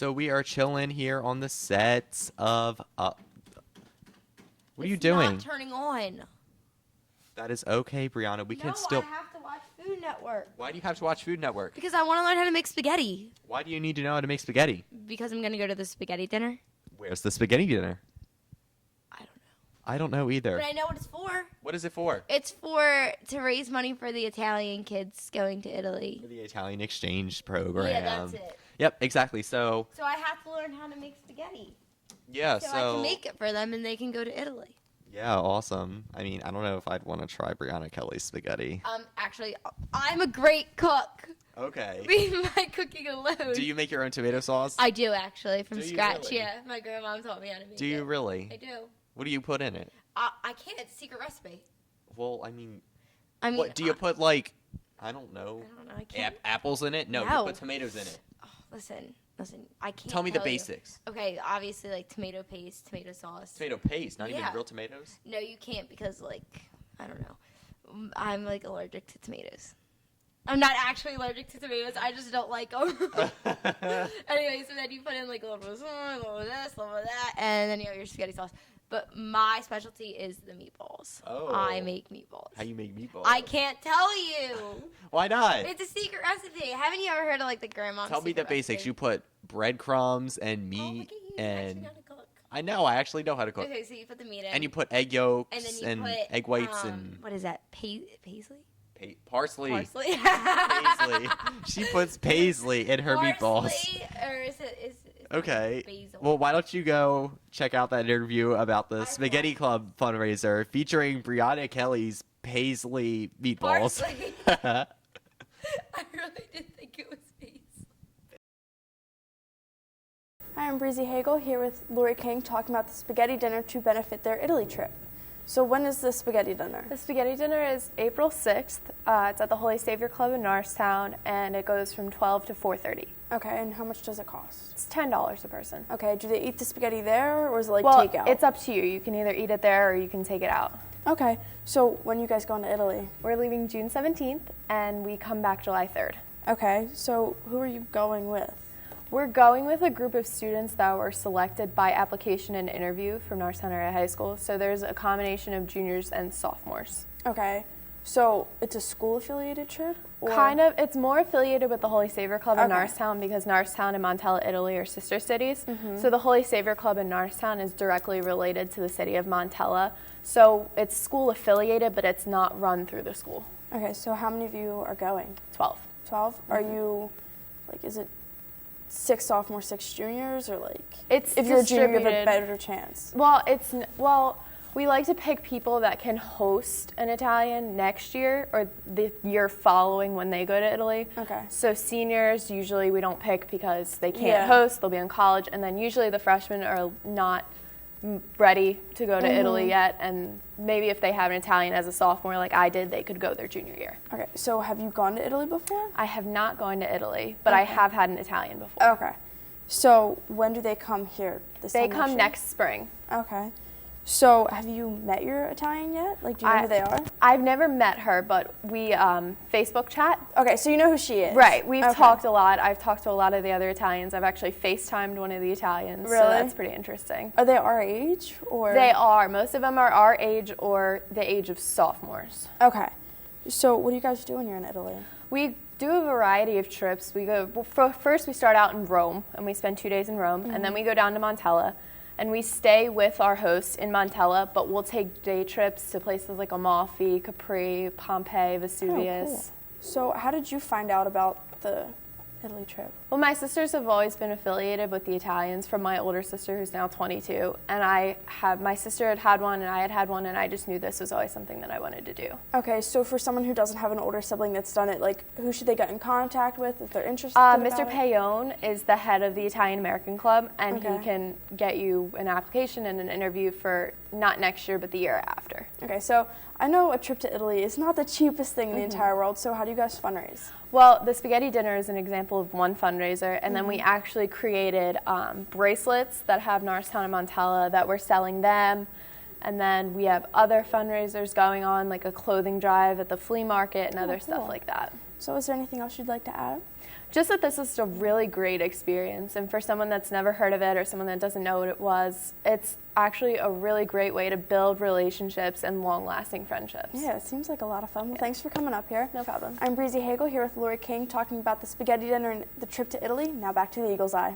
So we are chilling here on the sets of what are you It's doing? not turning on. That is okay, Brianna. We can still. I have to watch Food Network. Why do you have to watch Food Network? Because I want to learn how to make spaghetti. Why do you need to know how to make spaghetti? Because I'm going to go to the spaghetti dinner. Where's the spaghetti dinner? I don't know. I don't know either. But I know what it's for. What is it for? It's to raise money for the Italian kids going to Italy. For the Italian exchange program. Yeah, that's it. Yep, exactly. So So I have to learn how to make spaghetti. yeah, So I can make it for them and they can go to Italy. yeah, awesome. I mean, I don't know if I'd want to try Brianna Kelly's spaghetti. Actually, I'm a great cook. Okay. Leave my cooking alone. Do you make your own tomato sauce? I do actually from Do you scratch. really? Yeah, my grandma taught me how to make it. Do you really? I do. What do you put in it? I can't. It's a secret recipe. Well, I mean, I mean, what do you put like? I don't know. I don't know. I can't. Apples in it? No, No. you put tomatoes in it. Oh, listen. I can't. Tell me the you. basics. Okay, obviously like tomato paste, tomato sauce. Tomato paste, not even Yeah. real tomatoes. No, you can't because like I don't know. I'm like allergic to tomatoes. I'm not actually allergic to tomatoes. I just don't like them. Anyway, so then you put in like a little bit of this, a little bit of this, a little bit of that, and then you have your spaghetti sauce. But my specialty is the meatballs. Oh. I make meatballs. How you make meatballs? I can't tell you. Why not? It's a secret recipe. Haven't you ever heard of like the grandma's Tell me the secret basics. recipe? You put breadcrumbs and Oh, meat look at you. You actually and know how to cook. I know I actually know how to cook. Okay, so you put the meat in. And you put egg yolks and then you and put egg whites and what is that? Paisley? parsley. Parsley. Paisley. She puts paisley in her meatballs. Parsley, or is it Okay. basil? Well, why don't you go check out that interview about the Spaghetti Club fundraiser featuring Brianna Kelly's paisley meatballs. Parsley. I really did think it was basil. Hi, I'm Breezy Hagel here with Lori King talking about the spaghetti dinner to benefit their Italy trip. So when is the spaghetti dinner? The spaghetti dinner is April 6th. It's at the Holy Savior Club in Norristown, and it goes from 12 to 4:30. Okay, and how much does it cost? It's $10 a person. Okay, do they eat the spaghetti there or is it like Well, takeout? it's up to you. You can either eat it there or you can take it out. Okay, so when are you guys going to Italy? We're leaving June 17th, and we come back July 3rd. Okay, so who are you going with? We're going with a group of students that were selected by application and interview from Norristown Area High School. So there's a combination of juniors and sophomores. Okay, so it's a school-affiliated trip? Or? Kind of. It's more affiliated with the Holy Savior Club in Okay. Norristown because Norristown and Montella, Italy are sister cities. So the Holy Savior Club in Norristown is directly related to the city of Montella. So it's school affiliated, but it's not run through the school. Okay, so how many of you are going? 12. 12? Are you, like, is it 6 sophomores, 6 juniors, or like, It's if you're a junior, you have a distributed. better chance? Well, we like to pick people that can host an Italian next year or the year following when they go to Italy. Okay. So seniors, usually we don't pick because they can't Yeah. host, they'll be in college, and then usually the freshmen are not ready to go to Italy yet, and maybe if they have an Italian as a sophomore like I did, they could go their junior year. Okay, so have you gone to Italy before? I have not gone to Italy, but I have had an Italian before. Okay. So when do they come here? This They time come year? next spring. Okay. So have you met your Italian yet? Like, do you know who they are? I've never met her, but we Facebook chat. Okay, so you know who she is. Right, we've Okay. talked a lot. I've talked to a lot of the other Italians. I've actually FaceTimed one of the Italians, so Really? that's pretty interesting. Are they our age or? They are. Most of them are our age or the age of sophomores. Okay. So what do you guys do when you're in Italy? We do a variety of trips. We go, first we start out in Rome, and we spend 2 days in Rome, and then we go down to Montella, and we stay with our host in Montella, but we'll take day trips to places like Amalfi, Capri, Pompeii, Vesuvius. Oh, cool. So how did you find out about the Italy trip? Well, my sisters have always been affiliated with the Italians from my older sister who's now 22, and my sister had had one and I had had one, and I just knew this was always something that I wanted to do. Okay, so for someone who doesn't have an older sibling that's done it, like, who should they get in contact with if they're interested Mr. about it? Payone is the head of the Italian American Club, and Okay. he can get you an application and an interview for not next year, but the year after. Okay, so I know a trip to Italy is not the cheapest thing in the entire world, so how do you guys fundraise? Well, the spaghetti dinner is an example of one fundraiser, and then we actually created bracelets that have Norristown and Montella that we're selling them. And then we have other fundraisers going on, like a clothing drive at the flea market and other stuff cool. like that. So is there anything else you'd like to add? just that this is a really great experience. And for someone that's never heard of it or someone that doesn't know what it was, it's actually a really great way to build relationships and long-lasting friendships. Yeah, it seems like a lot of fun. Well, thanks for coming up here. No problem. I'm Breezy Hagel here with Lori King talking about the spaghetti dinner and the trip to Italy. Now back to the Eagle's Eye.